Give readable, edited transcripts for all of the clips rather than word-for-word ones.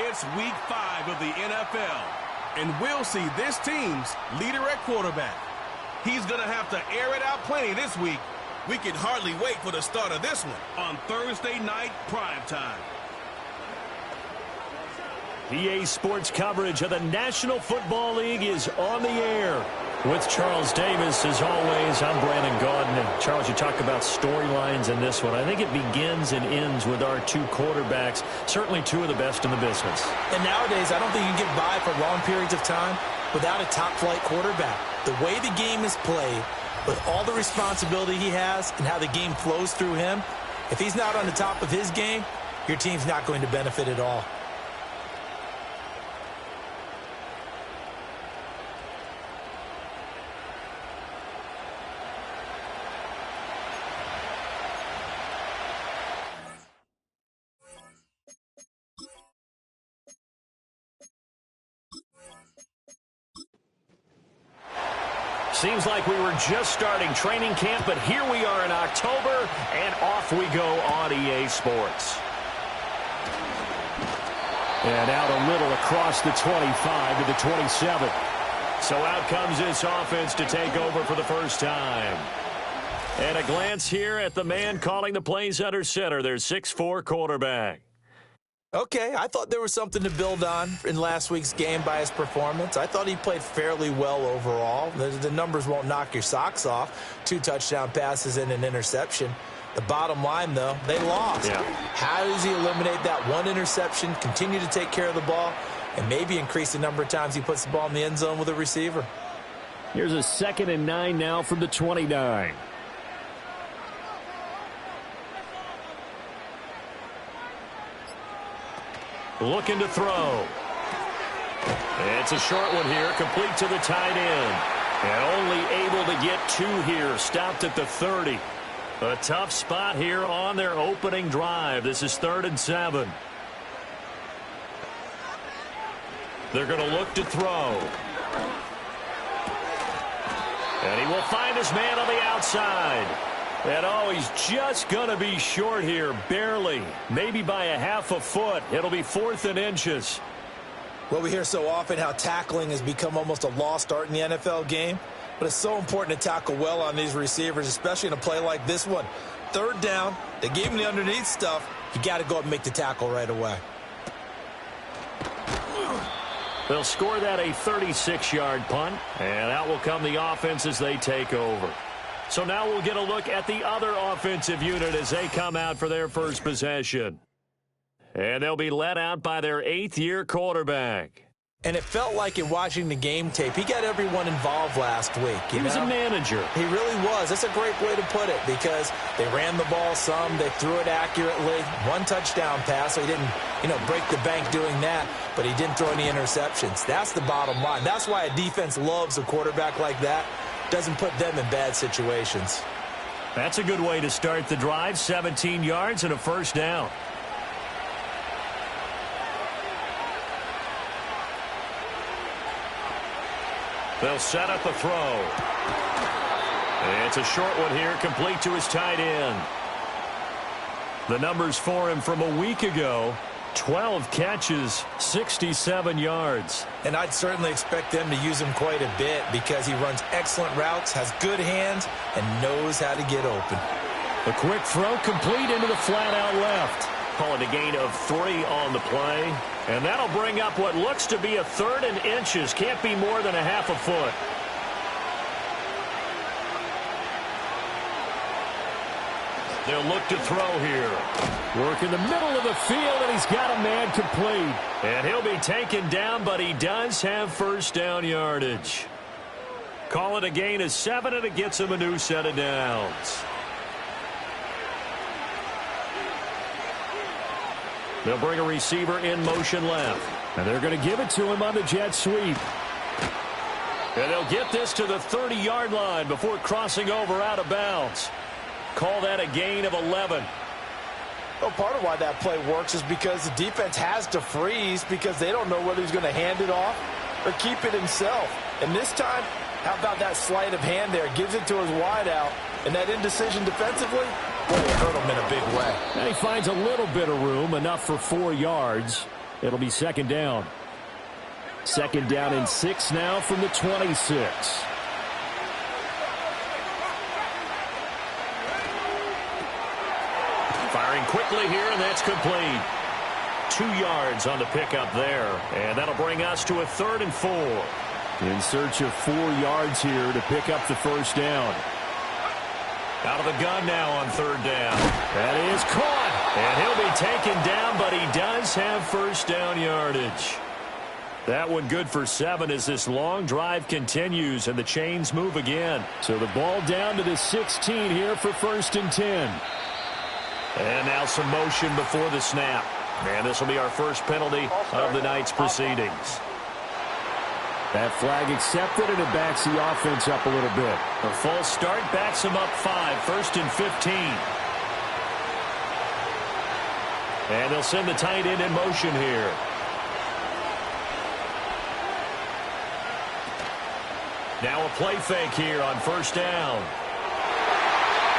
It's Week 5 of the NFL, and we'll see this team's leader at quarterback. He's going to have to air it out plenty this week. We can hardly wait for the start of this one on Thursday night primetime. EA Sports coverage of the National Football League is on the air. With Charles Davis, as always, I'm Brandon Gaudin. And Charles, you talk about storylines in this one. I think it begins and ends with our two quarterbacks, certainly two of the best in the business. And nowadays, I don't think you can get by for long periods of time without a top-flight quarterback. The way the game is played, with all the responsibility he has and how the game flows through him, if he's not on the top of his game, your team's not going to benefit at all. Seems like we were just starting training camp, but here we are in October, and off we go on EA Sports. And out a little across the 25 to the 27. So out comes this offense to take over for the first time. And a glance here at the man calling the plays under center, their 6'4" quarterback. Okay, I thought there was something to build on in last week's game by his performance. I thought he played fairly well overall. The numbers won't knock your socks off. 2 touchdown passes and an interception. The bottom line, though, they lost. Yeah. How does he eliminate that one interception, continue to take care of the ball, and maybe increase the number of times he puts the ball in the end zone with a receiver? Here's a 2nd and 9 now from the 29. Looking to throw. It's a short one here, complete to the tight end. And only able to get 2 here, stopped at the 30. A tough spot here on their opening drive. This is 3rd and 7. They're going to look to throw. And he will find his man on the outside. And oh, he's just going to be short here, barely. Maybe by a half a foot. It'll be 4th and inches. Well, we hear so often how tackling has become almost a lost art in the NFL game. But it's so important to tackle well on these receivers, especially in a play like this one. 3rd down, they gave him the underneath stuff. You got to go up and make the tackle right away. They'll score that a 36-yard punt. And out will come the offense as they take over. So now we'll get a look at the other offensive unit as they come out for their first possession. And they'll be led out by their 8th-year quarterback. And it felt like in watching the game tape, he got everyone involved last week. He was a manager. He really was. That's a great way to put it because they ran the ball some. They threw it accurately. 1 touchdown pass, so he didn't, break the bank doing that, but he didn't throw any interceptions. That's the bottom line. That's why a defense loves a quarterback like that. Doesn't put them in bad situations. That's a good way to start the drive. 17 yards and a 1st down. They'll set up a throw. It's a short one here, complete to his tight end. The numbers for him from a week ago: 12 catches, 67 yards. And I'd certainly expect them to use him quite a bit because he runs excellent routes, has good hands, and knows how to get open. A quick throw complete into the flat out left. Call it a gain of 3 on the play. And that'll bring up what looks to be a 3rd and inches. Can't be more than a half a foot. They'll look to throw here. Work in the middle of the field, and he's got a man complete. And he'll be taken down, but he does have 1st down yardage. Call it a gain of 7, and it gets him a new set of downs. They'll bring a receiver in motion left. And they're going to give it to him on the jet sweep. And they'll get this to the 30-yard line before crossing over out of bounds. Call that a gain of 11. Well, part of why that play works is because the defense has to freeze because they don't know whether he's going to hand it off or keep it himself. And this time, how about that sleight of hand there? Gives it to his wideout. And that indecision defensively, boy, it hurt him in a big way. And he finds a little bit of room, enough for 4 yards. It'll be second down. Second down and 6 now from the 26. Firing quickly here, and that's complete. 2 yards on the pickup there, and that'll bring us to a 3rd and 4. In search of 4 yards here to pick up the first down. Out of the gun now on 3rd down. That is caught, and he'll be taken down, but he does have first down yardage. That one good for 7 as this long drive continues, and the chains move again. So the ball down to the 16 here for 1st and 10. And now some motion before the snap. And this will be our first penalty of the night's proceedings. That flag accepted, and it backs the offense up a little bit. A false start backs them up 5, 1st and 15. And they'll send the tight end in motion here. Now a play fake here on 1st down.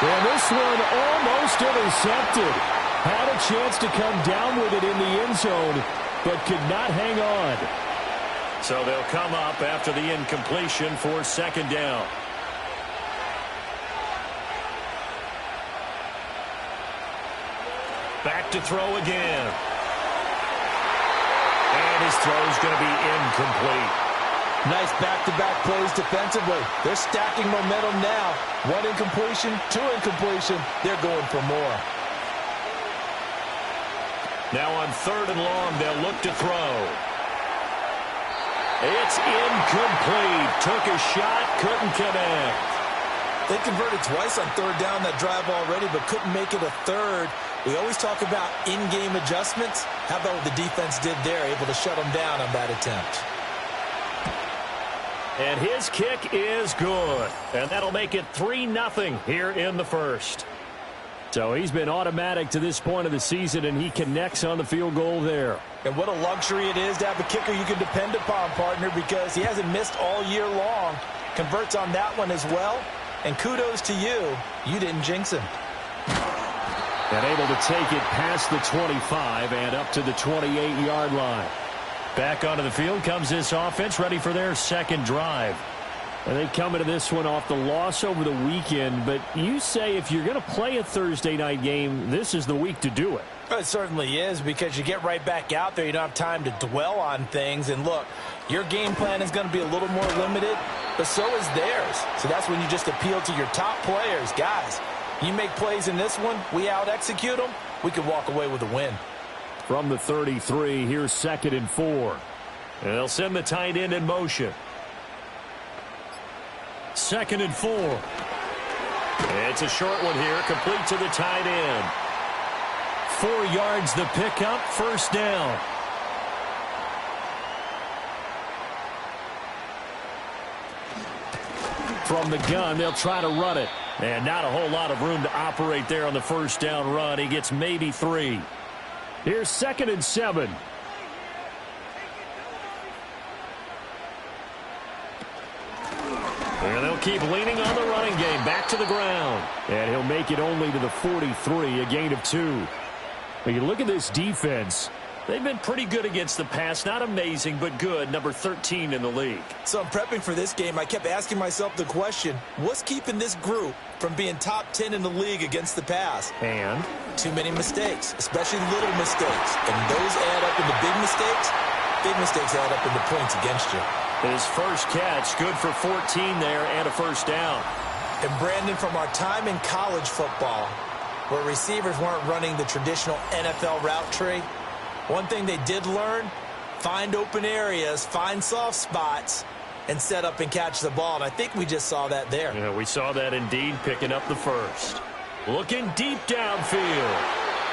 And this one almost intercepted. Had a chance to come down with it in the end zone, but could not hang on. So they'll come up after the incompletion for 2nd down. Back to throw again. And his throw's going to be incomplete. Nice back-to-back plays defensively. They're stacking momentum now. 1 incompletion, 2 incompletion. They're going for more. Now on 3rd and long, they'll look to throw. It's incomplete. Took a shot, couldn't connect. They converted twice on 3rd down that drive already, but couldn't make it a 3rd. We always talk about in-game adjustments. How about what the defense did there, able to shut them down on that attempt. And his kick is good. And that'll make it 3-0 here in the first. So he's been automatic to this point of the season, and he connects on the field goal there. And what a luxury it is to have a kicker you can depend upon, partner, because he hasn't missed all year long. Converts on that one as well. And kudos to you. You didn't jinx him. And able to take it past the 25 and up to the 28-yard line. Back onto the field comes this offense, ready for their 2nd drive. And they come into this one off the loss over the weekend, but you say if you're going to play a Thursday night game, this is the week to do it. It certainly is, because you get right back out there. You don't have time to dwell on things. And look, your game plan is going to be a little more limited, but so is theirs. So that's when you just appeal to your top players. Guys, you make plays in this one, we out-execute them, we can walk away with a win. From the 33, here's 2nd and 4. And they'll send the tight end in motion. 2nd and 4. It's a short one here, complete to the tight end. 4 yards the pickup, 1st down. From the gun, they'll try to run it. And not a whole lot of room to operate there on the 1st down run. He gets maybe 3. Here's 2nd and 7. And they'll keep leaning on the running game. Back to the ground. And he'll make it only to the 43, a gain of 2. When you look at this defense, they've been pretty good against the pass. Not amazing, but good. Number 13 in the league. So I'm prepping for this game. I kept asking myself the question, what's keeping this group from being top 10 in the league against the pass? And? Too many mistakes, especially little mistakes. And those add up into big mistakes. Big mistakes add up into points against you. His first catch, good for 14 there and a 1st down. And Brandon, from our time in college football, where receivers weren't running the traditional NFL route tree, one thing they did learn, find open areas, find soft spots, and set up and catch the ball. And I think we just saw that there. Yeah, we saw that indeed, picking up the first. Looking deep downfield.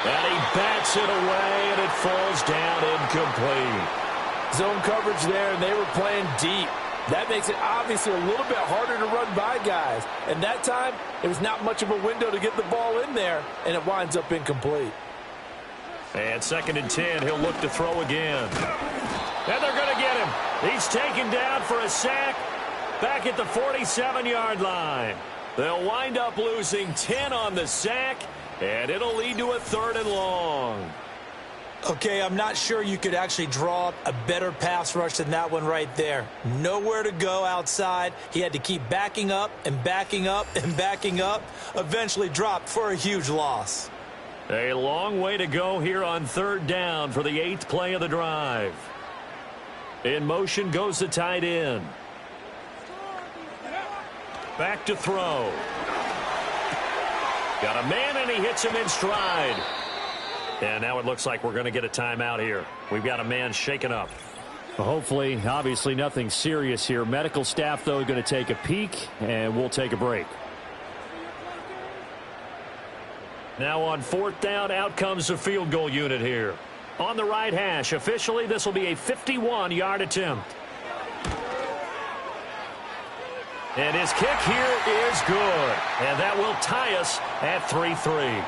And he bats it away, and it falls down incomplete. Zone coverage there, and they were playing deep. That makes it obviously a little bit harder to run by guys. And that time, there was not much of a window to get the ball in there, and it winds up incomplete. And 2nd and 10, he'll look to throw again. And they're going to get him. He's taken down for a sack back at the 47-yard line. They'll wind up losing 10 on the sack, and it'll lead to a 3rd and long. Okay, I'm not sure you could actually draw up a better pass rush than that one right there. Nowhere to go outside. He had to keep backing up and backing up and backing up. Eventually dropped for a huge loss. A long way to go here on third down for the 8th play of the drive. In motion goes the tight end. Back to throw. Got a man, and he hits him in stride. And now it looks like we're going to get a timeout here. We've got a man shaken up. Well, hopefully, obviously nothing serious here. Medical staff, though, going to take a peek, and we'll take a break. Now on 4th down, out comes the field goal unit here. On the right hash, officially, this will be a 51-yard attempt. And his kick here is good. And that will tie us at 3-3.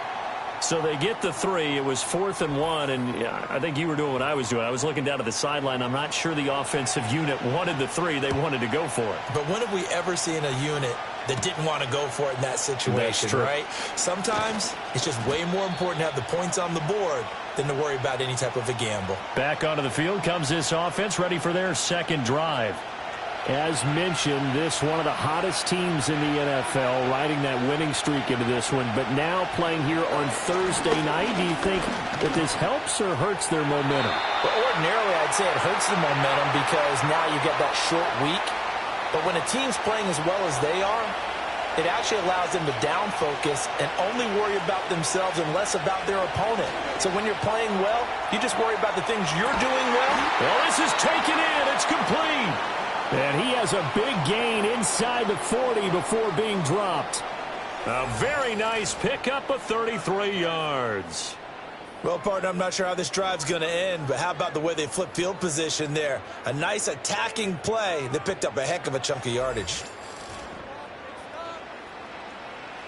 So they get the 3. It was 4th and 1, and I think you were doing what I was doing. I was looking down at the sideline. I'm not sure the offensive unit wanted the 3. They wanted to go for it. But when have we ever seen a unit that didn't want to go for it in that situation, right? Sometimes it's just way more important to have the points on the board than to worry about any type of a gamble. Back onto the field comes this offense, ready for their second drive. As mentioned, this one of the hottest teams in the NFL, riding that winning streak into this one, but now playing here on Thursday night. Do you think that this helps or hurts their momentum? Well, ordinarily, I'd say it hurts the momentum because now you get that short week. But when a team's playing as well as they are, it actually allows them to down focus and only worry about themselves and less about their opponent. So when you're playing well, you just worry about the things you're doing well. Well, this is taken in. It's complete. And he has a big gain inside the 40 before being dropped. A very nice pickup of 33 yards. Well, partner, I'm not sure how this drive's going to end, but how about the way they flip field position there? A nice attacking play that picked up a heck of a chunk of yardage.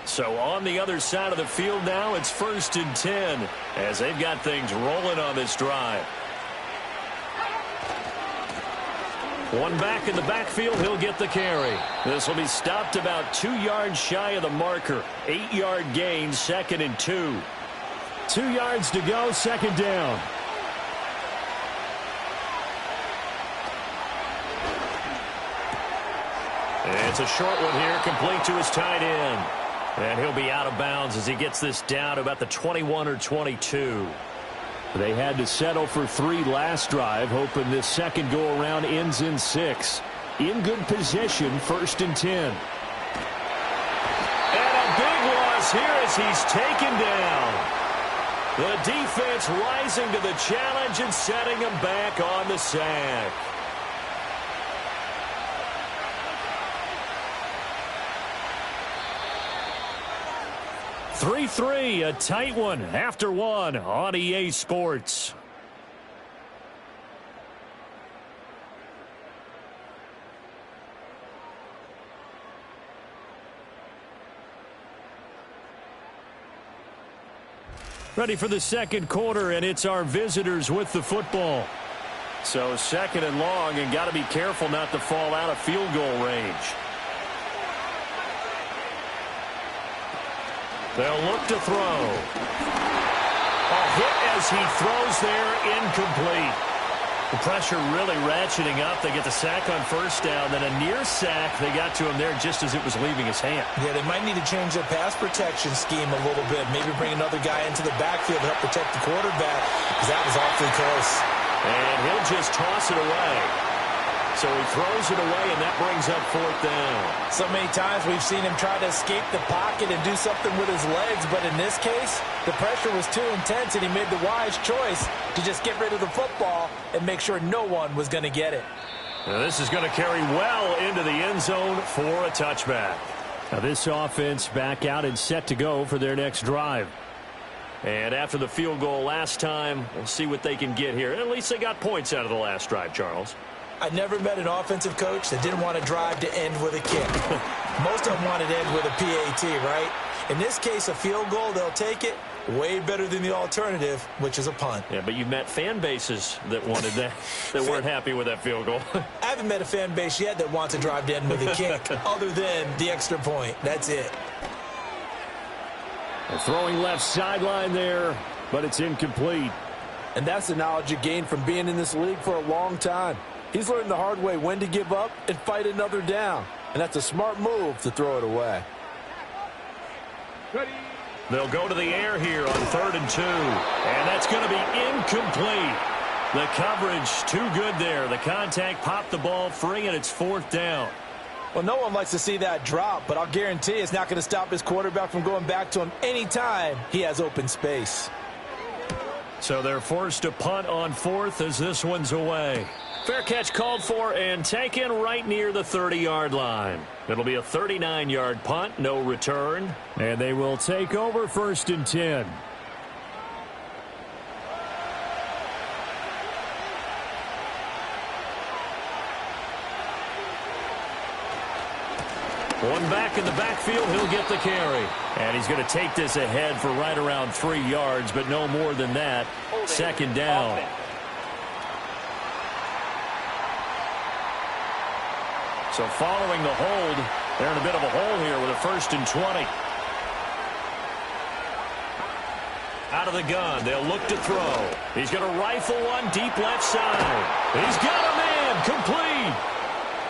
So on the other side of the field now, it's 1st and 10 as they've got things rolling on this drive. One back in the backfield, he'll get the carry. This will be stopped about 2 yards shy of the marker. 8-yard gain, 2nd and 2. 2 yards to go, 2nd down. It's a short one here, complete to his tight end. And he'll be out of bounds as he gets this down to about the 21 or 22. They had to settle for 3 last drive, hoping this second go-around ends in 6. In good position, 1st and 10. And a big loss here as he's taken down. The defense rising to the challenge and setting him back on the sack. .3-3, a tight one after one on EA Sports. Ready for the second quarter, and it's our visitors with the football. So 2nd and long, and got to be careful not to fall out of field goal range. They'll look to throw. A hit as he throws there, incomplete. The pressure really ratcheting up. They get the sack on 1st down, then a near sack. They got to him there just as it was leaving his hand. Yeah, they might need to change their pass protection scheme a little bit. Maybe bring another guy into the backfield to help protect the quarterback, because that was awfully close. And he'll just toss it away. So he throws it away, and that brings up 4th down. So many times we've seen him try to escape the pocket and do something with his legs, but in this case, the pressure was too intense, and he made the wise choice to just get rid of the football and make sure no one was going to get it. Now this is going to carry well into the end zone for a touchback. Now this offense back out and set to go for their next drive. And after the field goal last time, we'll see what they can get here. At least they got points out of the last drive, Charles. I never met an offensive coach that didn't want to drive to end with a kick. Most of them wanted to end with a PAT, right? In this case, a field goal, they'll take it. Way better than the alternative, which is a punt. Yeah, but you've met fan bases that wanted that, that weren't happy with that field goal. I haven't met a fan base yet that wants to drive to end with a kick, other than the extra point. That's it. A throwing left sideline there, but it's incomplete. And that's the knowledge you gain from being in this league for a long time. He's learned the hard way when to give up and fight another down. And that's a smart move to throw it away. They'll go to the air here on 3rd and 2. And that's going to be incomplete. The coverage too good there. The contact popped the ball free, and it's 4th down. Well, no one likes to see that drop, but I'll guarantee it's not going to stop his quarterback from going back to him anytime he has open space. So they're forced to punt on 4th as this one's away. Fair catch called for and taken right near the 30-yard line. It'll be a 39-yard punt, no return. And they will take over 1st and 10. One back in the backfield, he'll get the carry. And he's going to take this ahead for right around 3 yards, but no more than that. 2nd down. So following the hold, they're in a bit of a hole here with a 1st and 20. Out of the gun, they'll look to throw. He's going to rifle one deep left side. He's got a man, complete.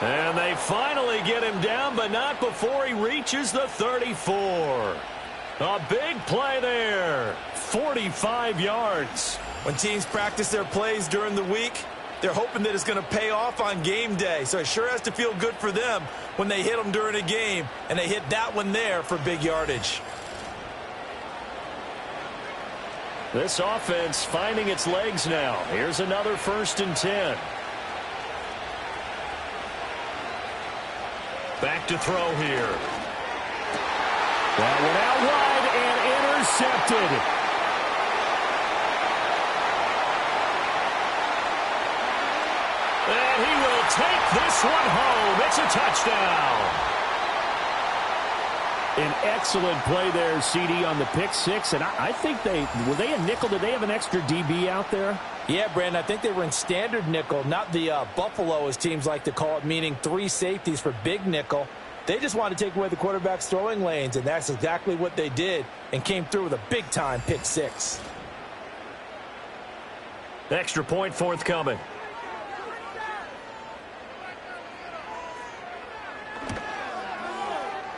And they finally get him down, but not before he reaches the 34. A big play there. 45 yards. When teams practice their plays during the week, they're hoping that it's going to pay off on game day. So it sure has to feel good for them when they hit them during a game, and they hit that one there for big yardage. This offense finding its legs now. Here's another 1st and 10. Back to throw here. That one out wide and intercepted. And he will take this one home. It's a touchdown. An excellent play there, CD, on the pick six. And I think were they a nickel? Did they have an extra DB out there? Yeah, Brandon, I think they were in standard nickel, not the Buffalo, as teams like to call it, meaning 3 safeties for big nickel. They just wanted to take away the quarterback's throwing lanes, and that's exactly what they did and came through with a big-time pick six. Extra point forthcoming.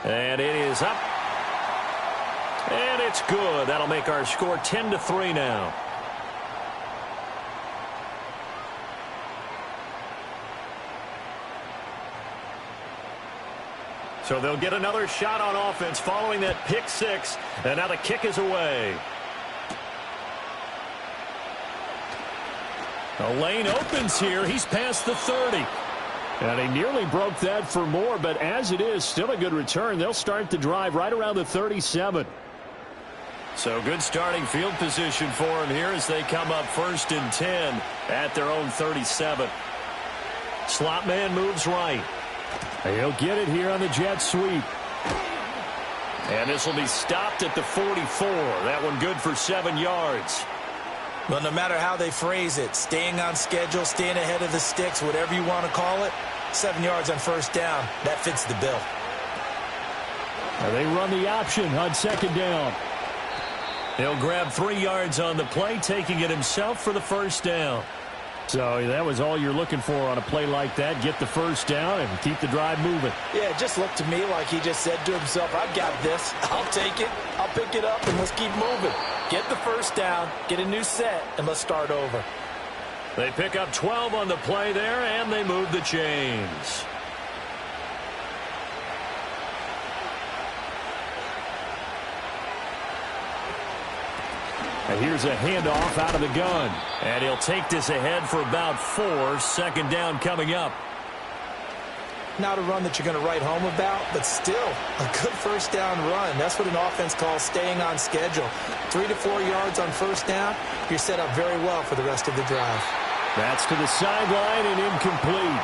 And it is up. And it's good. That'll make our score 10-3 now. So they'll get another shot on offense following that pick six. And now the kick is away. The lane opens here. He's past the 30. And he nearly broke that for more, but as it is, still a good return. They'll start the drive right around the 37. So good starting field position for him here as they come up 1st and 10 at their own 37. Slot man moves right. He'll get it here on the jet sweep. And this will be stopped at the 44. That one good for 7 yards. Well, no matter how they phrase it, staying on schedule, staying ahead of the sticks, whatever you want to call it, 7 yards on 1st down, that fits the bill. And they run the option on 2nd down. He'll grab 3 yards on the play, taking it himself for the 1st down. So that was all you're looking for on a play like that. Get the 1st down and keep the drive moving. Yeah, it just looked to me like he just said to himself, I've got this. I'll take it. I'll pick it up, and let's keep moving. Get the 1st down, get a new set, and let's start over. They pick up 12 on the play there, and they move the chains. And here's a handoff out of the gun. And he'll take this ahead for about 4. 2nd down coming up. Not a run that you're going to write home about, but still a good 1st down run. That's what an offense calls staying on schedule. 3 to 4 yards on 1st down, you're set up very well for the rest of the drive. That's to the sideline and incomplete.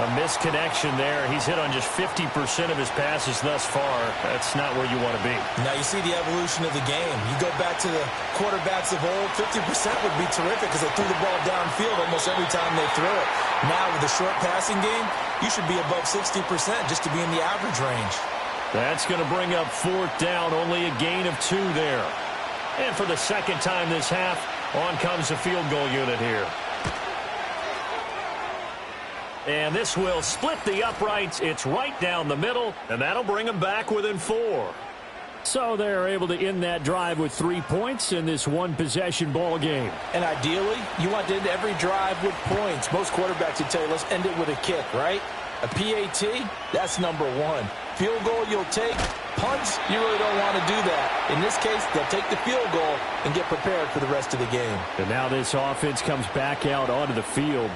A misconnection there. He's hit on just 50% of his passes thus far. That's not where you want to be. Now you see the evolution of the game. You go back to the quarterbacks of old, 50% would be terrific because they threw the ball downfield almost every time they threw it. Now with the short passing game, you should be above 60% just to be in the average range. That's going to bring up 4th down. Only a gain of 2 there. And for the 2nd time this half, On comes the field goal unit here. And this will split the uprights. It's right down the middle, and that'll bring them back within 4. So they're able to end that drive with 3 points in this one-possession ball game. And ideally, you want to end every drive with points. Most quarterbacks would tell you, let's end it with a kick, right? A PAT, that's number 1. Field goal you'll take. Punts, you really don't want to do that. In this case, they'll take the field goal and get prepared for the rest of the game. And now this offense comes back out onto the field.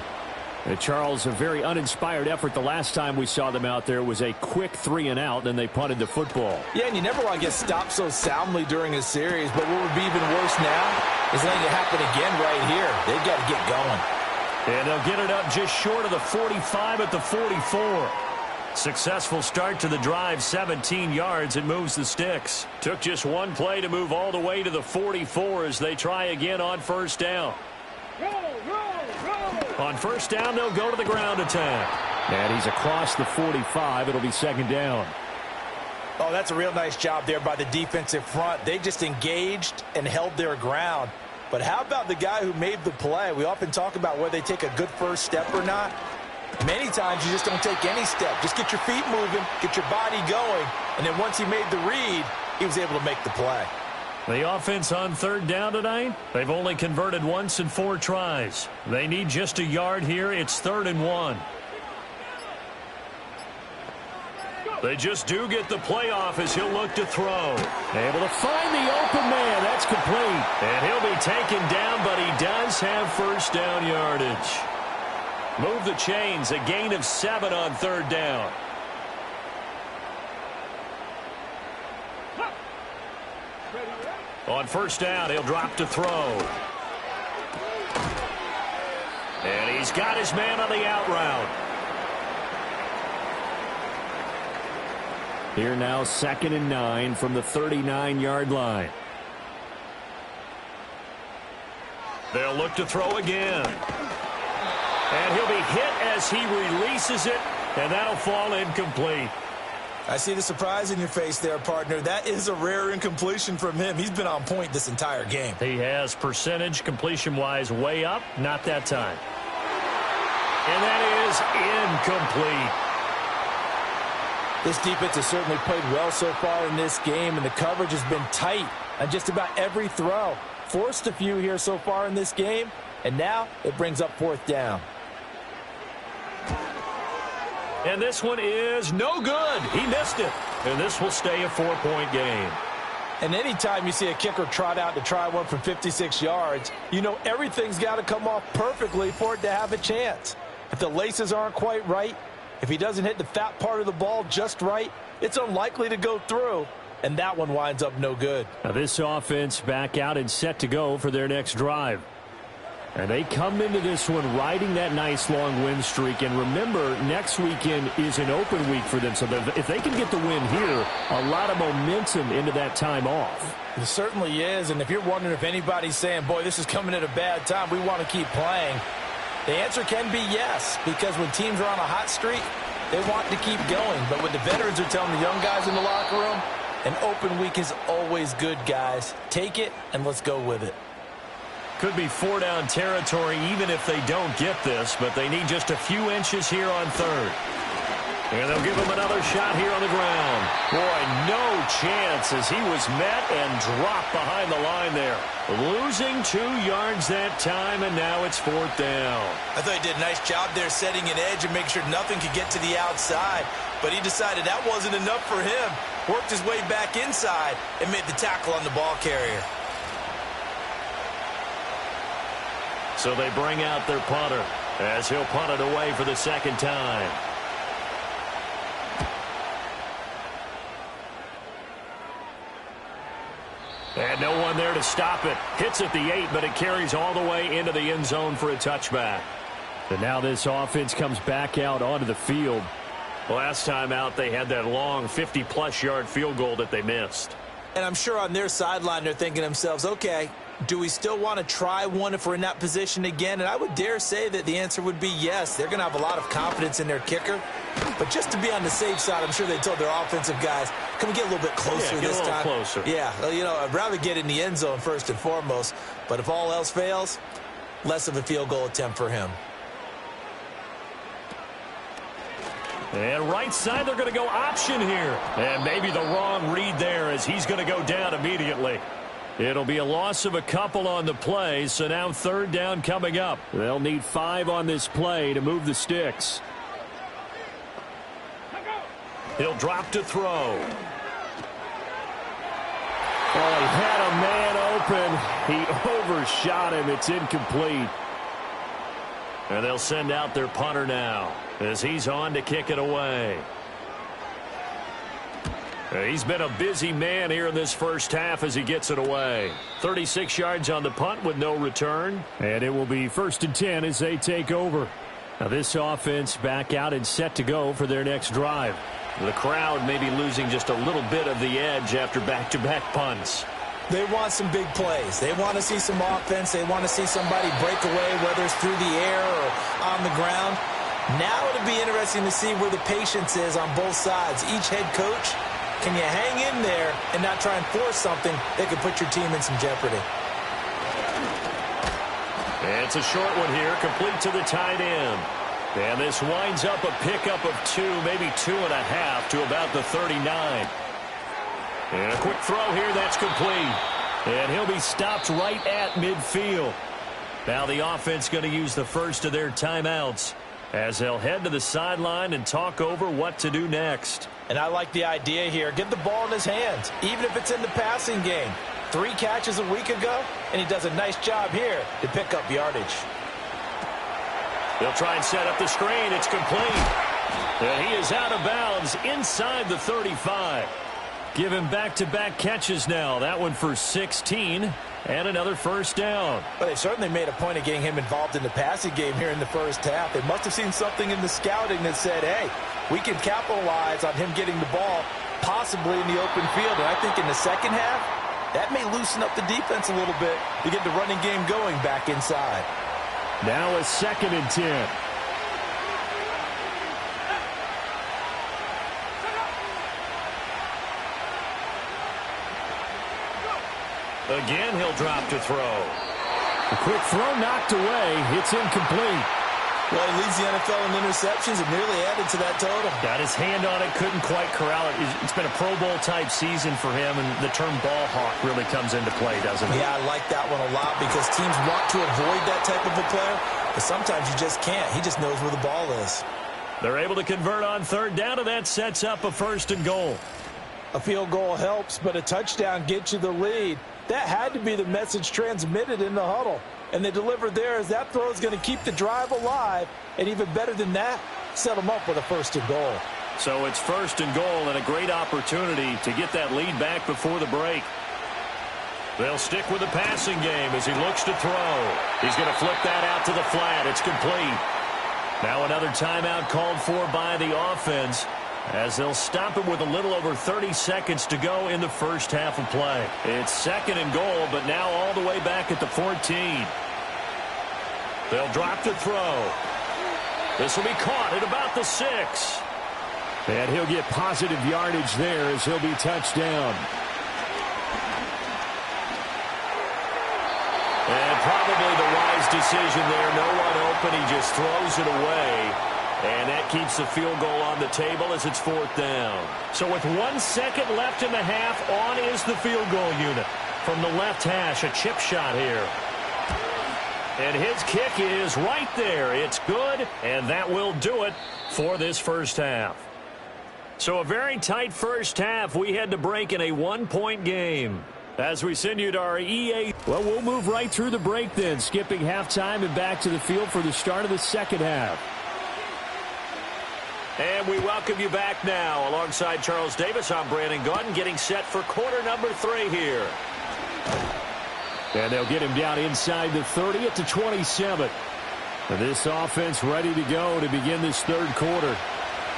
And Charles, a very uninspired effort. The last time we saw them out there was a quick 3-and-out, then they punted the football. Yeah, and you never want to get stopped so soundly during a series, but what would be even worse now is letting it happen again right here. They've got to get going. And they'll get it up just short of the 45 at the 44. Successful start to the drive, 17 yards. It moves the sticks. Took just one play to move all the way to the 44 as they try again on first down. On first down, they'll go to the ground attack. And he's across the 45. It'll be second down. Oh, that's a real nice job there by the defensive front. They just engaged and held their ground. But how about the guy who made the play? We often talk about whether they take a good first step or not. Many times you just don't take any step. Just get your feet moving, get your body going, and then once he made the read, he was able to make the play. The offense on third down tonight, they've only converted once in 4 tries. They need just a yard here. It's 3rd and 1. They just do get the play off as he'll look to throw. Able to find the open man. That's complete. And he'll be taken down, but he does have first down yardage. Move the chains, a gain of 7 on third down. On first down, he'll drop to throw. And he's got his man on the out route. Here now, 2nd and 9 from the 39-yard line. They'll look to throw again. And he'll be hit as he releases it, and that'll fall incomplete. I see the surprise in your face there, partner. That is a rare incompletion from him. He's been on point this entire game. He has percentage completion-wise way up, not that time. And that is incomplete. This defense has certainly played well so far in this game, and the coverage has been tight on just about every throw. Forced a few here so far in this game, and now it brings up 4th down. And this one is no good. He missed it. And this will stay a 4-point game. And anytime you see a kicker trot out to try one from 56 yards, you know everything's got to come off perfectly for it to have a chance. If the laces aren't quite right, if he doesn't hit the fat part of the ball just right, it's unlikely to go through. And that one winds up no good. Now this offense back out and set to go for their next drive. And they come into this one riding that nice long win streak. And remember, next weekend is an open week for them. So if they can get the win here, a lot of momentum into that time off. It certainly is. And if you're wondering if anybody's saying, boy, this is coming at a bad time, we want to keep playing, the answer can be yes. Because when teams are on a hot streak, they want to keep going. But when the veterans are telling the young guys in the locker room, an open week is always good, guys. Take it and let's go with it. Could be 4-down territory even if they don't get this, but they need just a few inches here on third. And they'll give him another shot here on the ground. Boy, no chance as he was met and dropped behind the line there. Losing 2 yards that time, and now it's 4th down. I thought he did a nice job there setting an edge and making sure nothing could get to the outside. But he decided that wasn't enough for him. Worked his way back inside and made the tackle on the ball carrier. So they bring out their punter as he'll punt it away for the 2nd time. And no one there to stop it. Hits at the 8, but it carries all the way into the end zone for a touchback. And now this offense comes back out onto the field. Last time out, they had that long 50-plus yard field goal that they missed. And I'm sure on their sideline they're thinking to themselves, okay, Do we still want to try one if we're in that position again? And I would dare say that the answer would be yes. They're going to have a lot of confidence in their kicker. But just to be on the safe side, I'm sure they told their offensive guys, can we get a little bit closer this time? Closer. Yeah, I'd rather get in the end zone first and foremost. But if all else fails, less of a field goal attempt for him. And right side, they're going to go option here. And maybe the wrong read there as he's going to go down immediately. It'll be a loss of a couple on the play, so now third down coming up. They'll need 5 on this play to move the sticks. He'll drop to throw. Oh, he had a man open. He overshot him. It's incomplete. And they'll send out their punter now as he's on to kick it away. He's been a busy man here in this first half as he gets it away. 36 yards on the punt with no return. And it will be 1st and 10 as they take over. Now this offense back out and set to go for their next drive. The crowd may be losing just a little bit of the edge after back-to-back punts. They want some big plays. They want to see some offense. They want to see somebody break away, whether it's through the air or on the ground. Now it'll be interesting to see where the patience is on both sides. Each head coach, can you hang in there and not try and force something that could put your team in some jeopardy? It's a short one here, complete to the tight end. And this winds up a pickup of 2, maybe 2.5 to about the 39. And a quick throw here, that's complete. And he'll be stopped right at midfield. Now the offense going to use the first of their timeouts as they'll head to the sideline and talk over what to do next. And I like the idea here. Get the ball in his hands, even if it's in the passing game. 3 catches a week ago, and he does a nice job here to pick up yardage. They'll try and set up the screen. It's complete. And he is out of bounds inside the 35. Give him back-to-back catches now. That one for 16 and another first down. Well, they certainly made a point of getting him involved in the passing game here in the first half. They must have seen something in the scouting that said, hey, we can capitalize on him getting the ball possibly in the open field. And I think in the second half, that may loosen up the defense a little bit to get the running game going back inside. Now a 2nd and 10. Again, he'll drop to throw. A quick throw knocked away. It's incomplete. Well, he leads the NFL in interceptions and nearly added to that total. Got his hand on it, couldn't quite corral it. It's been a Pro Bowl-type season for him, and the term ball hawk really comes into play, doesn't it? Yeah, I like that one a lot because teams want to avoid that type of a player, but sometimes you just can't. He just knows where the ball is. They're able to convert on third down, and that sets up a 1st and goal. A field goal helps, but a touchdown gets you the lead. That had to be the message transmitted in the huddle. And they delivered there as that throw is going to keep the drive alive. And even better than that, set them up with a 1st and goal. So it's 1st and goal and a great opportunity to get that lead back before the break. They'll stick with the passing game as he looks to throw. He's going to flip that out to the flat. It's complete. Now another timeout called for by the offense as they'll stop him with a little over 30 seconds to go in the first half of play. It's 2nd and goal, but now all the way back at the 14. They'll drop to throw. This will be caught at about the 6. And he'll get positive yardage there as he'll be touched down. And probably the wise decision there. No one open. He just throws it away. And that keeps the field goal on the table as it's 4th down. So with 1 second left in the half, on is the field goal unit. From the left hash, a chip shot here. And his kick is right there. It's good, and that will do it for this first half. So a very tight first half. We had to break in a 1-point game. As we send you to our EA. Well, we'll move right through the break then, skipping halftime and back to the field for the start of the second half. And we welcome you back now. Alongside Charles Davis, I'm Brandon Gaudin, getting set for quarter number 3 here. And they'll get him down inside the 30 at the 27. And this offense ready to go to begin this third quarter.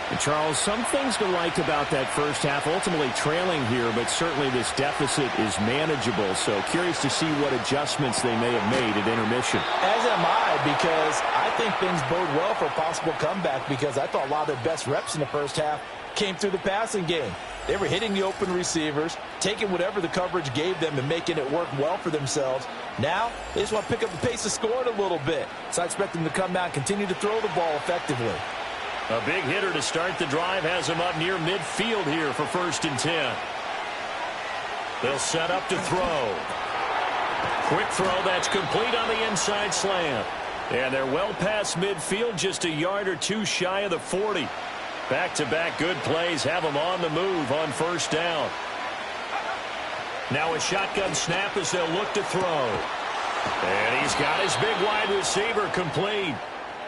And Charles, some things to like about that first half, ultimately trailing here, but certainly this deficit is manageable. So curious to see what adjustments they may have made at intermission. As am I, because I think things bode well for a possible comeback, because I thought a lot of their best reps in the first half came through the passing game. They were hitting the open receivers, taking whatever the coverage gave them and making it work well for themselves. Now, they just want to pick up the pace of scoring a little bit. So I expect them to come out and continue to throw the ball effectively. A big hitter to start the drive has him up near midfield here for 1st and 10. They'll set up to throw. Quick throw that's complete on the inside slant. And they're well past midfield, just a yard or two shy of the 40. Back-to-back good plays have them on the move on 1st down. Now a shotgun snap as they'll look to throw. And he's got his big wide receiver complete.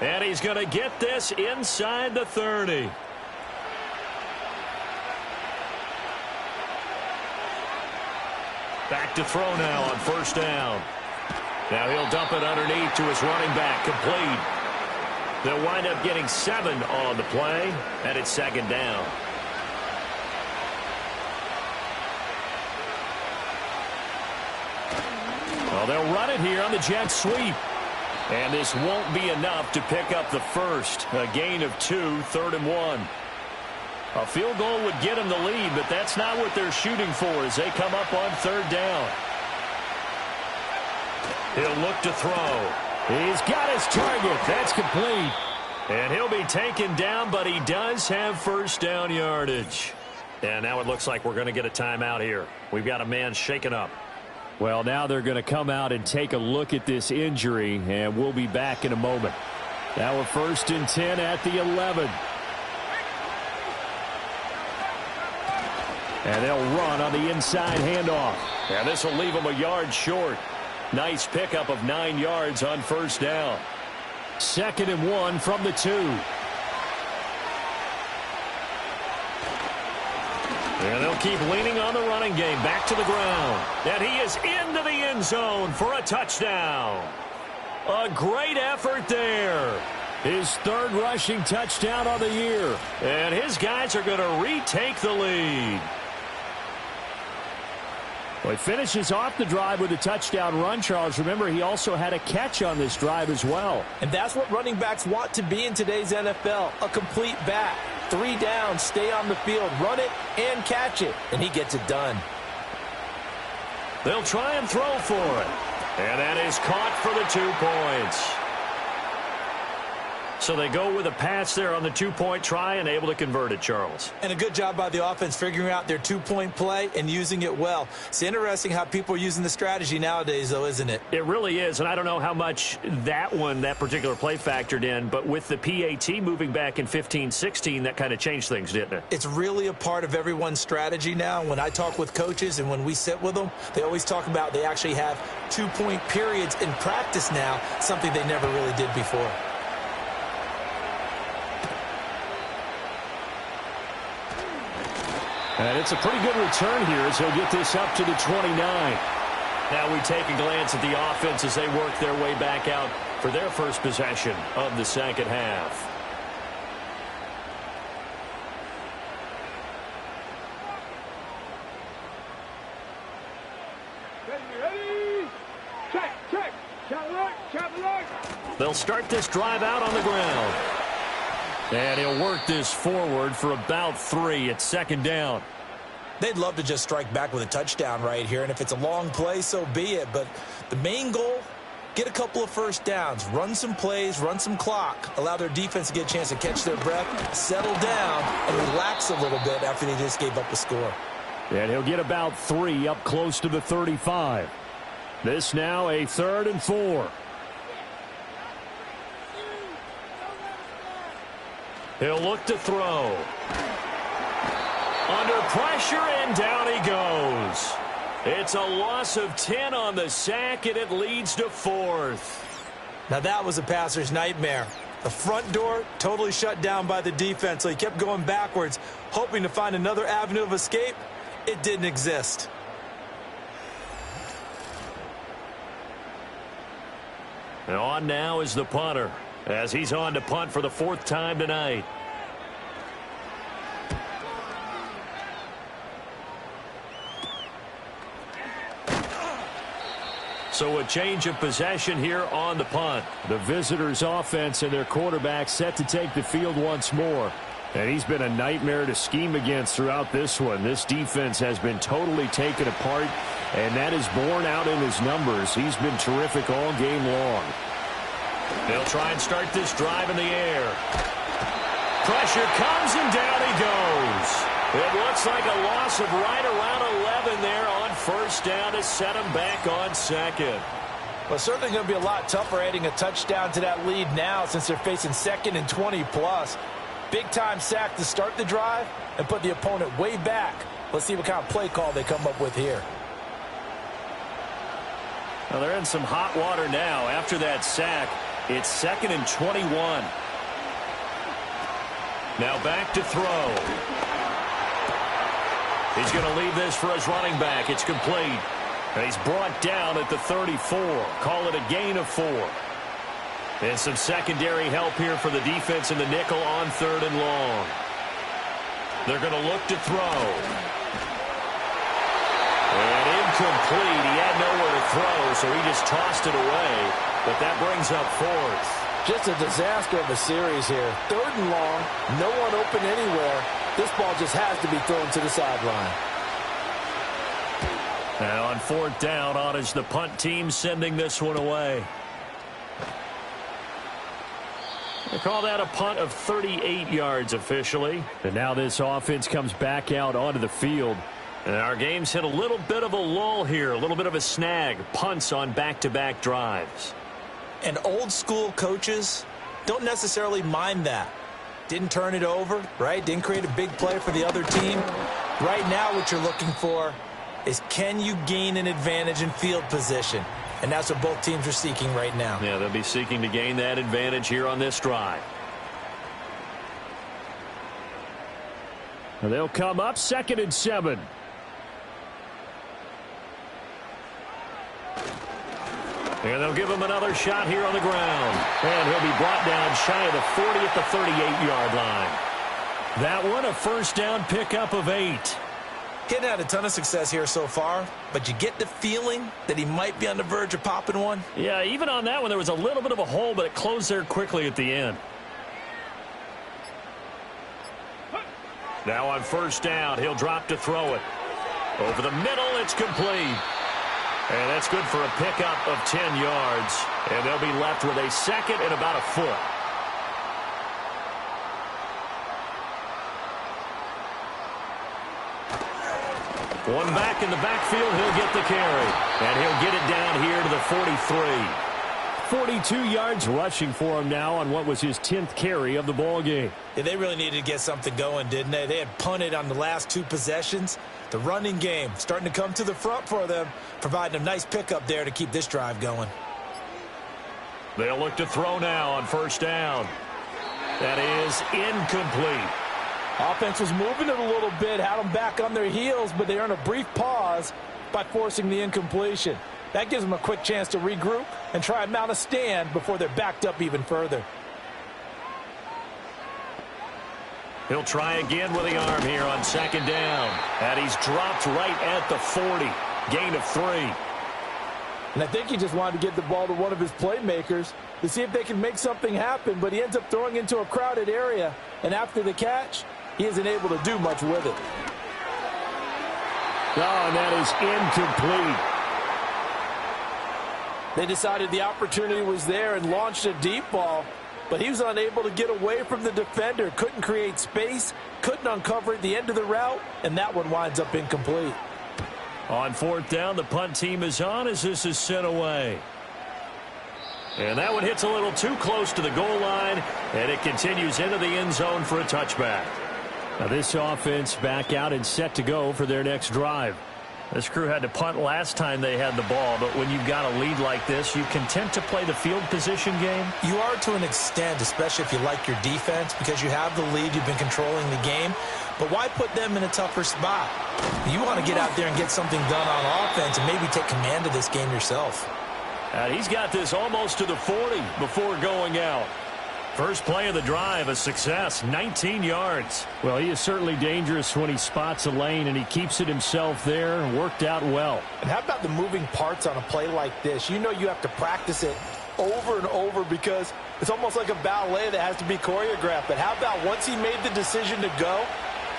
And he's going to get this inside the 30. Back to throw now on 1st down. Now he'll dump it underneath to his running back, complete. They'll wind up getting 7 on the play, and it's 2nd down. Well, they'll run it here on the jet sweep. And this won't be enough to pick up the first. A gain of 2, 3rd and 1. A field goal would get them the lead, but that's not what they're shooting for as they come up on 3rd down. He'll look to throw. He's got his target. That's complete. And he'll be taken down, but he does have 1st down yardage. And now it looks like we're going to get a timeout here. We've got a man shaken up. Well, now they're going to come out and take a look at this injury, and we'll be back in a moment. Now we're 1st and 10 at the 11. And they'll run on the inside handoff. And this will leave them a yard short. Nice pickup of 9 yards on 1st down. 2nd and 1 from the 2. And they'll keep leaning on the running game. Back to the ground. And he is into the end zone for a touchdown. A great effort there. His 3rd rushing touchdown on the year. And his guys are going to retake the lead. Well, he finishes off the drive with a touchdown run, Charles. Remember, he also had a catch on this drive as well. And that's what running backs want to be in today's NFL, a complete back. 3 downs, stay on the field, run it, and catch it. And he gets it done. They'll try and throw for it. And that is caught for the 2 points. So they go with a pass there on the 2-point try and able to convert it, Charles. And a good job by the offense figuring out their 2-point play and using it well. It's interesting how people are using the strategy nowadays, though, isn't it? It really is, and I don't know how much that particular play factored in, but with the PAT moving back in 15-16, that kind of changed things, didn't it? It's really a part of everyone's strategy now. When I talk with coaches and when we sit with them, they always talk about they actually have 2-point periods in practice now, something they never really did before. And it's a pretty good return here as he'll get this up to the 29. Now we take a glance at the offense as they work their way back out for their first possession of the 2nd half. Ready? Check. They'll start this drive out on the ground. And he'll work this forward for about 3 at 2nd down. They'd love to just strike back with a touchdown right here, and if it's a long play, so be it. But the main goal, get a couple of 1st downs, run some plays, run some clock, allow their defense to get a chance to catch their breath, settle down, and relax a little bit after they just gave up a score. And he'll get about 3 up close to the 35. This now a 3rd and 4. He'll look to throw. Under pressure, and down he goes. It's a loss of 10 on the sack, and it leads to 4th. Now that was a passer's nightmare. The front door totally shut down by the defense, so he kept going backwards, hoping to find another avenue of escape. It didn't exist. And on now is the punter, as he's on to punt for the 4th time tonight. So a change of possession here on the punt. The visitors' offense and their quarterback set to take the field once more. And he's been a nightmare to scheme against throughout this one. This defense has been totally taken apart, and that is borne out in his numbers. He's been terrific all game long. They'll try and start this drive in the air. Pressure comes, and down he goes. It looks like a loss of right around 11 there on first down to set him back on second. Well, certainly going to be a lot tougher adding a touchdown to that lead now since they're facing 2nd and 20+. Big-time sack to start the drive and put the opponent way back. Let's see what kind of play call they come up with here. Well, they're in some hot water now. After that sack, it's 2nd and 21. Now back to throw. He's going to leave this for his running back. It's complete. And he's brought down at the 34. Call it a gain of 4. And some secondary help here for the defense in the nickel on 3rd and long. They're going to look to throw. And incomplete. He had nowhere to throw, so he just tossed it away. But that brings up 4th. Just a disaster of a series here. 3rd and long, no one open anywhere. This ball just has to be thrown to the sideline. Now on 4th down, on is the punt team sending this one away. They call that a punt of 38 yards officially. And now this offense comes back out onto the field. And our game's hit a little bit of a lull here, a little bit of a snag. Punts on back-to-back drives. And old-school coaches don't necessarily mind that. Didn't turn it over, right? Didn't create a big play for the other team. Right now what you're looking for is, can you gain an advantage in field position? And that's what both teams are seeking right now. Yeah, they'll be seeking to gain that advantage here on this drive. And they'll come up 2nd and 7. And they'll give him another shot here on the ground. And he'll be brought down shy of the 40 at the 38-yard line. That one, a first down pickup of 8. He's had a ton of success here so far, but you get the feeling that he might be on the verge of popping one. Yeah, even on that one, there was a little bit of a hole, but it closed there quickly at the end. Now on first down, he'll drop to throw it. Over the middle, it's complete. And that's good for a pickup of 10 yards. And they'll be left with a 2nd and about a foot. One back in the backfield, he'll get the carry. And he'll get it down here to the 43. 42 yards rushing for him now on what was his 10th carry of the ball game. Yeah, they really needed to get something going, didn't they? They had punted on the last 2 possessions. The running game starting to come to the front for them, providing a nice pickup there to keep this drive going. They'll look to throw now on first down. That is incomplete. Offense was moving it a little bit, had them back on their heels, but they earned a brief pause by forcing the incompletion. That gives them a quick chance to regroup and try and mount a stand before they're backed up even further. He'll try again with the arm here on 2nd down. And he's dropped right at the 40. Gain of 3. And I think he just wanted to get the ball to one of his playmakers to see if they can make something happen, but he ends up throwing into a crowded area. And after the catch, he isn't able to do much with it. Oh, and that is incomplete. They decided the opportunity was there and launched a deep ball, but he was unable to get away from the defender. Couldn't create space, couldn't uncover at the end of the route, and that one winds up incomplete. On 4th down, the punt team is on as this is sent away. And that one hits a little too close to the goal line, and it continues into the end zone for a touchback. Now this offense back out and set to go for their next drive. This crew had to punt last time they had the ball, but when you've got a lead like this, you content to play the field position game? You are to an extent, especially if you like your defense, because you have the lead, you've been controlling the game. But why put them in a tougher spot? You want to get out there and get something done on offense and maybe take command of this game yourself. He's got this almost to the 40 before going out. First play of the drive, a success, 19 yards. Well, he is certainly dangerous when he spots a lane, and he keeps it himself there and worked out well. And how about the moving parts on a play like this? You know you have to practice it over and over because it's almost like a ballet that has to be choreographed. But how about once he made the decision to go,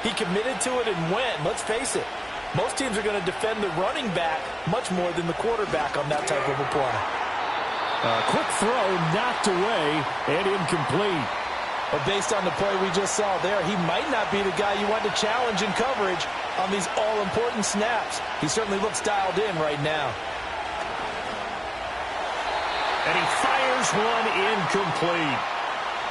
he committed to it and went. Let's face it, most teams are going to defend the running back much more than the quarterback on that type of a play. Quick throw, knocked away, and incomplete. But based on the play we just saw there, he might not be the guy you want to challenge in coverage on these all-important snaps. He certainly looks dialed in right now. And he fires one incomplete.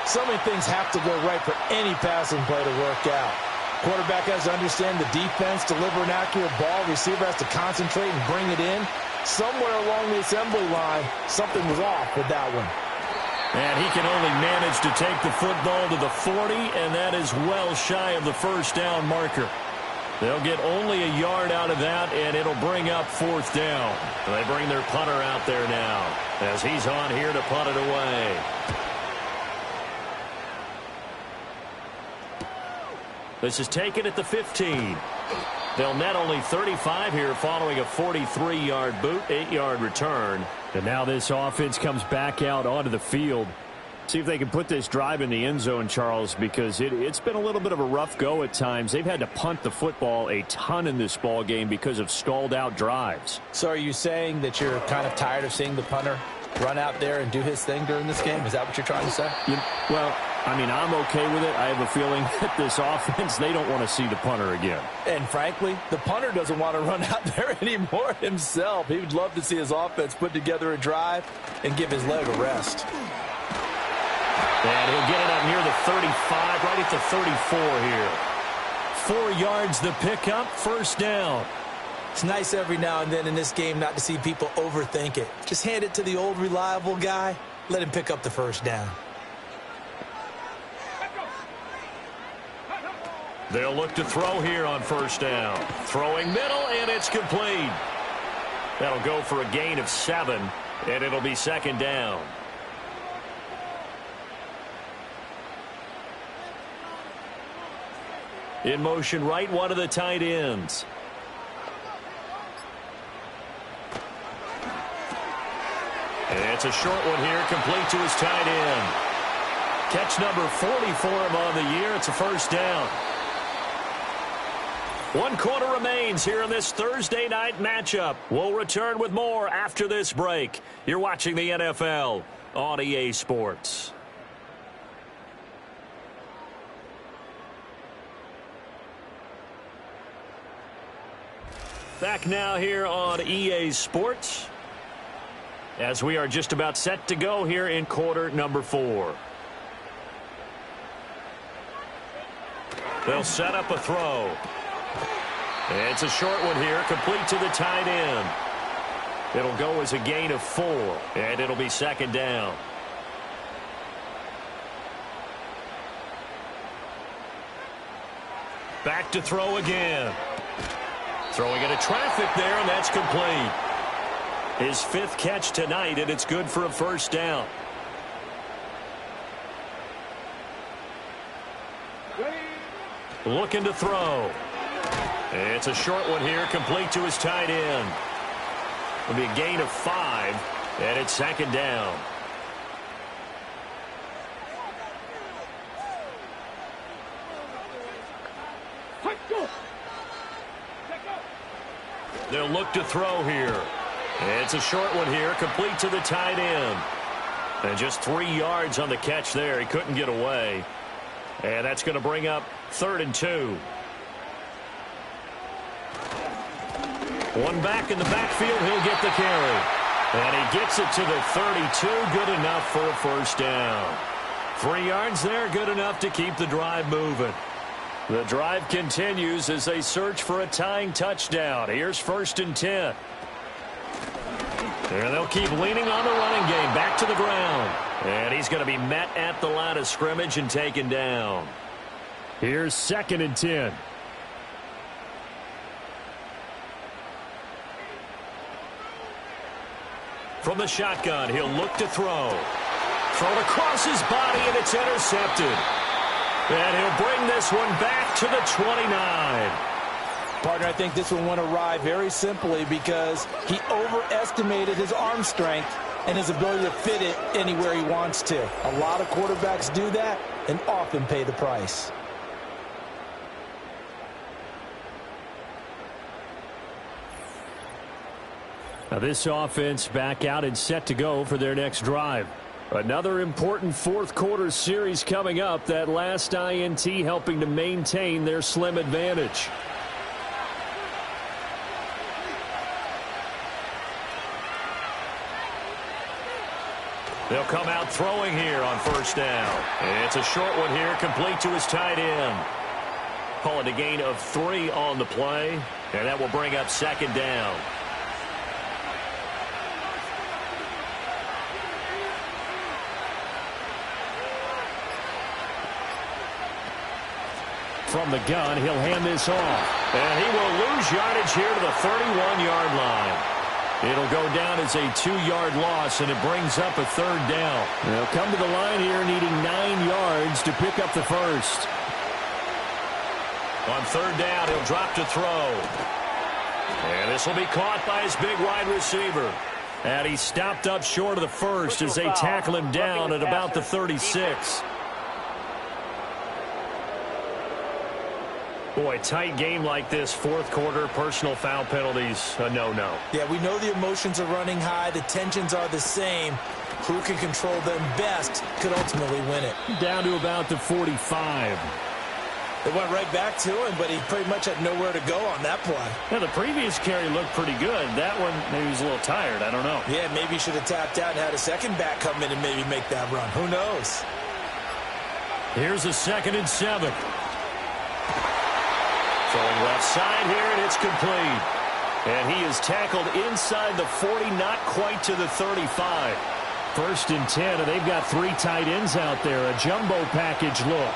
So many things have to go right for any passing play to work out. Quarterback has to understand the defense, deliver an accurate ball. Receiver has to concentrate and bring it in. Somewhere along the assembly line, something was off with that one. And he can only manage to take the football to the 40, and that is well shy of the first down marker. They'll get only a yard out of that, and it'll bring up fourth down. They bring their punter out there now as he's on here to punt it away. This is taken at the 15. They'll net only 35 here following a 43-yard boot, 8-yard return. And now this offense comes back out onto the field. See if they can put this drive in the end zone, Charles, because it's been a little bit of a rough go at times. They've had to punt the football a ton in this ball game because of stalled-out drives. So are you saying that you're kind of tired of seeing the punter run out there and do his thing during this game? Is that what you're trying to say? Well, I mean, I'm okay with it. I have a feeling that this offense, they don't want to see the punter again. And frankly, the punter doesn't want to run out there anymore himself. He would love to see his offense put together a drive and give his leg a rest. And he'll get it up near the 35, right at the 34 here. 4 yards the pickup, first down. It's nice every now and then in this game not to see people overthink it. Just hand it to the old reliable guy. Let him pick up the first down. They'll look to throw here on first down. Throwing middle, and it's complete. That'll go for a gain of 7, and it'll be second down. In motion right, one of the tight ends. It's a short one here, complete to his tight end. Catch number 40 for him on the year. It's a first down. 1 quarter remains here in this Thursday night matchup. We'll return with more after this break. You're watching the NFL on EA Sports. Back now here on EA Sports as we are just about set to go here in quarter number 4. They'll set up a throw. It's a short one here, complete to the tight end. It'll go as a gain of 4, and it'll be second down. Back to throw again. Throwing into traffic there, and that's complete. His 5th catch tonight, and it's good for a first down. Looking to throw. It's a short one here, complete to his tight end. It'll be a gain of 5, and it's second down. They'll look to throw here. It's a short one here, complete to the tight end. And just 3 yards on the catch there. He couldn't get away. And that's going to bring up 3rd and 2. One back in the backfield, he'll get the carry. And he gets it to the 32, good enough for a first down. 3 yards there, good enough to keep the drive moving. The drive continues as they search for a tying touchdown. Here's 1st and 10. And they'll keep leaning on the running game, back to the ground. And he's going to be met at the line of scrimmage and taken down. Here's 2nd and 10. From the shotgun, he'll look to throw. thrown across his body, and it's intercepted. And he'll bring this one back to the 29. Partner, I think this one went awry very simply because he overestimated his arm strength and his ability to fit it anywhere he wants to. A lot of quarterbacks do that and often pay the price. Now this offense back out and set to go for their next drive. Another important fourth quarter series coming up. That last INT helping to maintain their slim advantage. They'll come out throwing here on first down. It's a short one here, complete to his tight end. Call it a gain of 3 on the play, and that will bring up second down. From the gun, he'll hand this off. And he will lose yardage here to the 31-yard line. It'll go down as a 2-yard loss, and it brings up a third down. They'll come to the line here needing 9 yards to pick up the first. On third down, he'll drop to throw. And this will be caught by his big wide receiver. And he stopped up short of the first as they tackle him down at about the 36. Boy, tight game like this, fourth quarter, personal foul penalties, a no-no. Yeah, we know the emotions are running high. The tensions are the same. Who can control them best could ultimately win it. Down to about the 45. It went right back to him, but he pretty much had nowhere to go on that play. Yeah, the previous carry looked pretty good. That one, maybe he was a little tired. I don't know. Yeah, maybe he should have tapped out and had a second back come in and maybe make that run. Who knows? Here's a 2nd and 7. Throwing left side here, and it's complete. And he is tackled inside the 40, not quite to the 35. 1st and 10, and they've got 3 tight ends out there. A jumbo package look.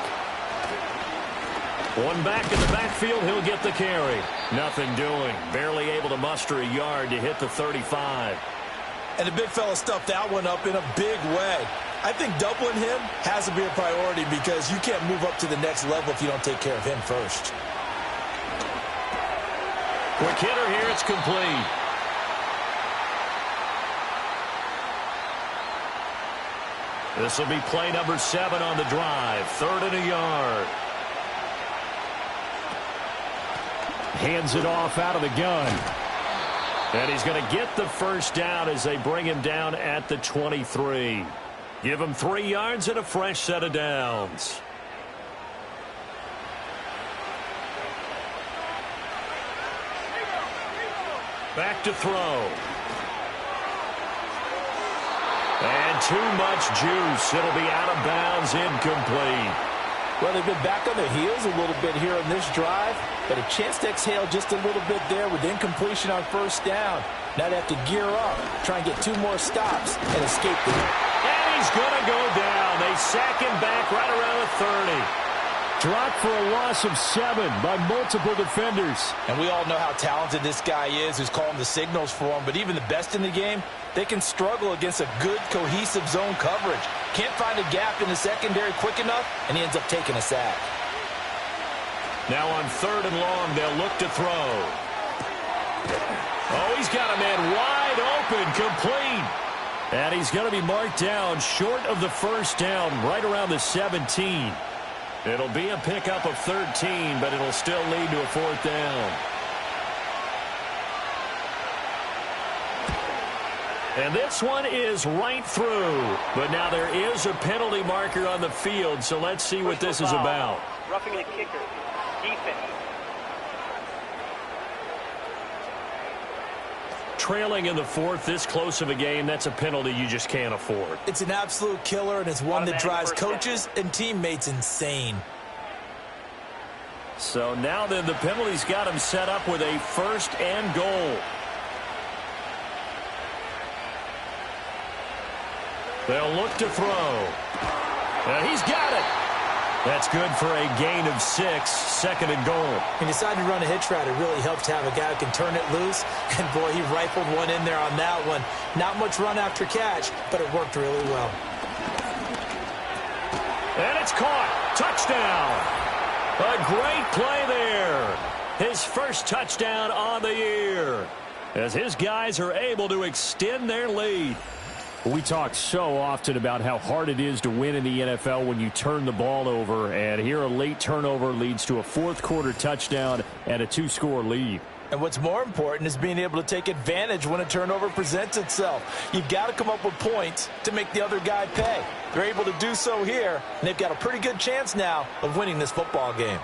One back in the backfield, he'll get the carry. Nothing doing. Barely able to muster a yard to hit the 35. And the big fella stuffed that one up in a big way. I think doubling him has to be a priority because you can't move up to the next level if you don't take care of him first. Quick hitter here, it's complete. This will be play number 7 on the drive. 3rd and a yard. Hands it off out of the gun. And he's going to get the first down as they bring him down at the 23. Give him 3 yards and a fresh set of downs. Back to throw. And too much juice. It'll be out of bounds, incomplete. Well, they've been back on their heels a little bit here on this drive, but a chance to exhale just a little bit there with incompletion on first down. Now they have to gear up, try and get 2 more stops, and escape the hit. And he's going to go down. They sack him back right around the 30. Dropped for a loss of 7 by multiple defenders. And we all know how talented this guy is who's calling the signals for him, but even the best in the game, they can struggle against a good, cohesive zone coverage. Can't find a gap in the secondary quick enough, and he ends up taking a sack. Now on 3rd and long, they'll look to throw. Oh, he's got a man wide open, complete. And he's going to be marked down short of the first down, right around the 17. It'll be a pickup of 13, but it'll still lead to a 4th down. And this one is right through. But now there is a penalty marker on the field, so let's see what this is about. Roughing the kicker. Defense. Trailing in the 4th, this close of a game, that's a penalty you just can't afford. It's an absolute killer, and it's one that drives coaches and teammates insane. So now then, the penalty's got him set up with a 1st and goal. They'll look to throw. He's got it. That's good for a gain of 6, 2nd and goal. He decided to run a hitch route. It really helped to have a guy who can turn it loose. And, boy, he rifled one in there on that one. Not much run after catch, but it worked really well. And it's caught. Touchdown. A great play there. His first touchdown on the year, as his guys are able to extend their lead. We talk so often about how hard it is to win in the NFL when you turn the ball over, and here a late turnover leads to a fourth-quarter touchdown and a 2-score lead. And what's more important is being able to take advantage when a turnover presents itself. You've got to come up with points to make the other guy pay. They're able to do so here, and they've got a pretty good chance now of winning this football game.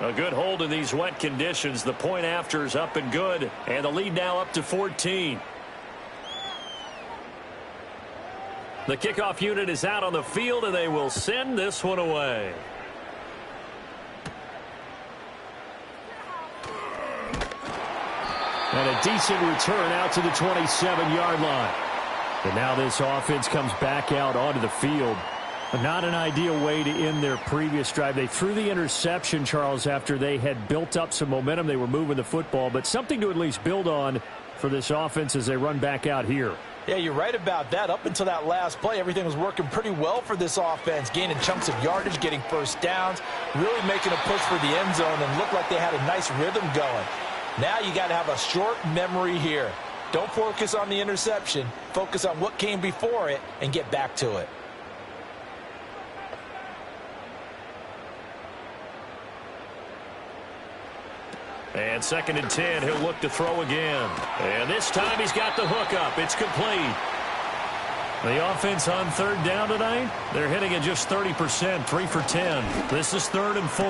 A good hold in these wet conditions. The point after is up and good, and the lead now up to 14. The kickoff unit is out on the field, and they will send this one away. And a decent return out to the 27-yard line. And now this offense comes back out onto the field. Not an ideal way to end their previous drive. They threw the interception, Charles, after they had built up some momentum. They were moving the football, but something to at least build on for this offense as they run back out here. Yeah, you're right about that. Up until that last play, everything was working pretty well for this offense, gaining chunks of yardage, getting first downs, really making a push for the end zone, and looked like they had a nice rhythm going. Now you got to have a short memory here. Don't focus on the interception. Focus on what came before it and get back to it. And 2nd and 10, he'll look to throw again. And this time he's got the hook up. It's complete. The offense on 3rd down tonight, they're hitting at just 30%, 3 for 10. This is 3rd and 4.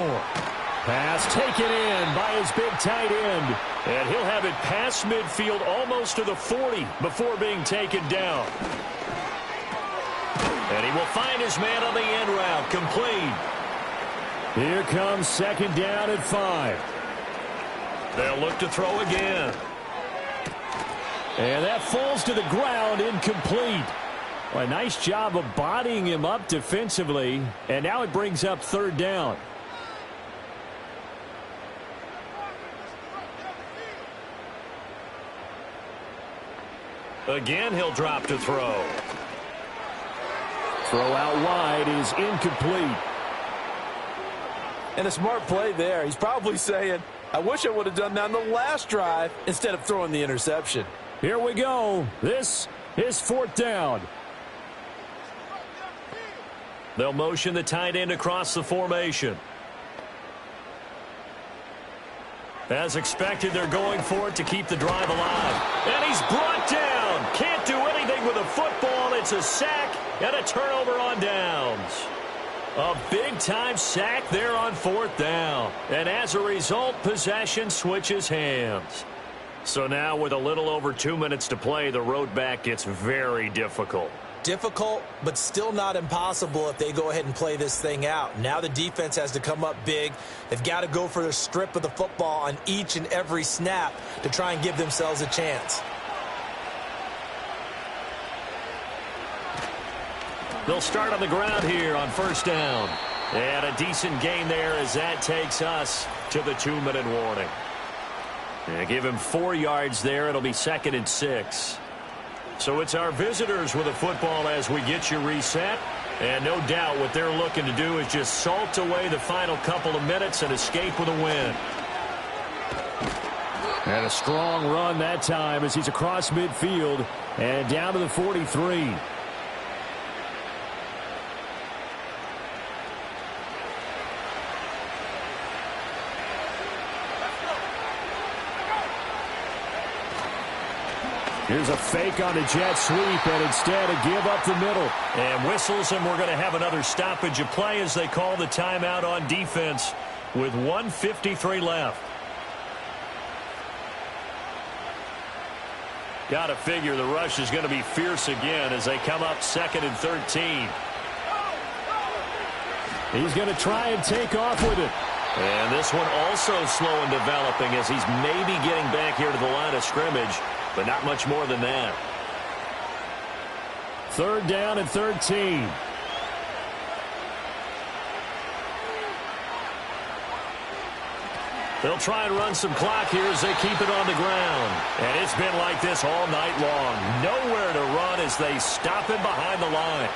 Pass taken in by his big tight end. And he'll have it past midfield almost to the 40 before being taken down. And he will find his man on the end route, complete. Here comes 2nd down at 5. They'll look to throw again. And that falls to the ground, incomplete. Well, a nice job of bodying him up defensively. And now it brings up 3rd down. Again, he'll drop to throw. Throw out wide is incomplete. And a smart play there. He's probably saying, I wish I would have done that on the last drive instead of throwing the interception. Here we go. This is 4th down. They'll motion the tight end across the formation. As expected, they're going for it to keep the drive alive. And he's brought down. Can't do anything with a football. It's a sack and a turnover on downs. A big-time sack there on 4th down. And as a result, possession switches hands. So now with a little over 2 minutes to play, the road back gets very difficult. Difficult, but still not impossible if they go ahead and play this thing out. Now the defense has to come up big. They've got to go for the strip of the football on each and every snap to try and give themselves a chance. They'll start on the ground here on 1st down. And a decent gain there as that takes us to the 2-minute warning. And give him 4 yards there. It'll be 2nd and 6. So it's our visitors with a football as we get you reset. And no doubt what they're looking to do is just salt away the final couple of minutes and escape with a win. And a strong run that time as he's across midfield and down to the 43. Here's a fake on a jet sweep, and instead a give up the middle. And whistles, and we're going to have another stoppage of play as they call the timeout on defense with 1:53 left. Got to figure the rush is going to be fierce again as they come up 2nd and 13. He's going to try and take off with it. And this one also slow in developing as he's maybe getting back here to the line of scrimmage, but not much more than that. 3rd down and 13. They'll try and run some clock here as they keep it on the ground. And it's been like this all night long. Nowhere to run as they stop him behind the line.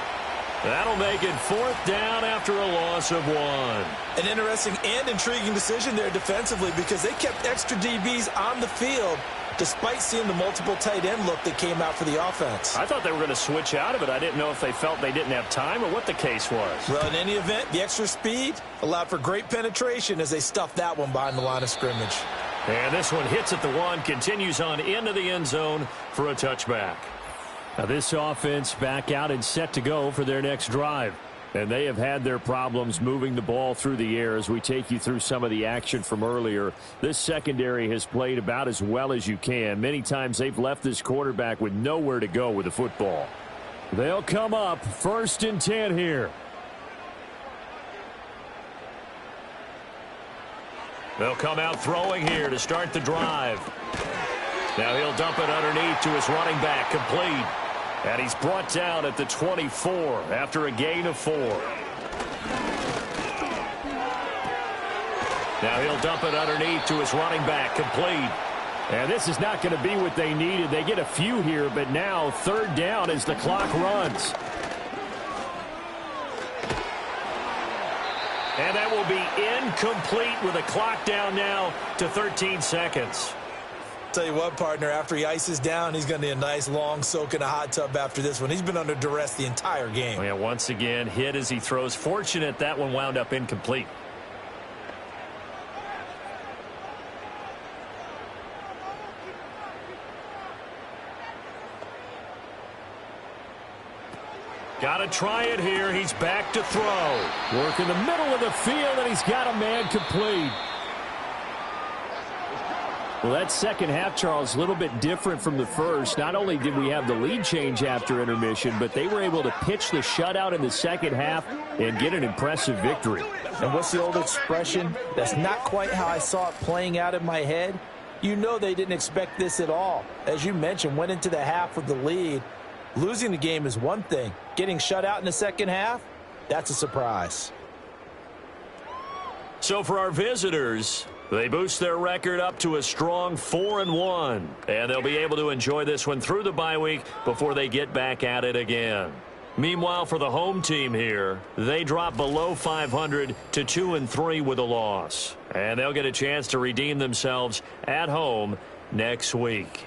That'll make it 4th down after a loss of 1. An interesting and intriguing decision there defensively because they kept extra DBs on the field despite seeing the multiple tight end look that came out for the offense. I thought they were going to switch out of it. I didn't know if they felt they didn't have time or what the case was. Well, in any event, the extra speed allowed for great penetration as they stuffed that one behind the line of scrimmage. And this one hits at the 1, continues on into the end zone for a touchback. Now this offense back out and set to go for their next drive. And they have had their problems moving the ball through the air as we take you through some of the action from earlier. This secondary has played about as well as you can. Many times they've left this quarterback with nowhere to go with the football. They'll come up 1st and 10 here. They'll come out throwing here to start the drive. Now he'll dump it underneath to his running back, complete. And he's brought down at the 24 after a gain of 4. Now he'll dump it underneath to his running back, complete. And this is not going to be what they needed. They get a few here, but now 3rd down as the clock runs. And that will be incomplete with a clock down now to 13 seconds. Tell you what, partner, after he ices down, he's going to need a nice long soak in a hot tub after this one. He's been under duress the entire game. Oh, yeah, once again, hit as he throws. Fortunate that one wound up incomplete. Got to try it here. He's back to throw. Work in the middle of the field, and he's got a man complete. Well, that second half, Charles, a little bit different from the first. Not only did we have the lead change after intermission, but they were able to pitch the shutout in the second half and get an impressive victory. And what's the old expression? That's not quite how I saw it playing out in my head. You know they didn't expect this at all. As you mentioned, went into the half with the lead. Losing the game is one thing. Getting shut out in the second half, that's a surprise. So for our visitors, they boost their record up to a strong 4-1. And they'll be able to enjoy this one through the bye week before they get back at it again. Meanwhile, for the home team here, they drop below 500 to 2-3 with a loss. And they'll get a chance to redeem themselves at home next week.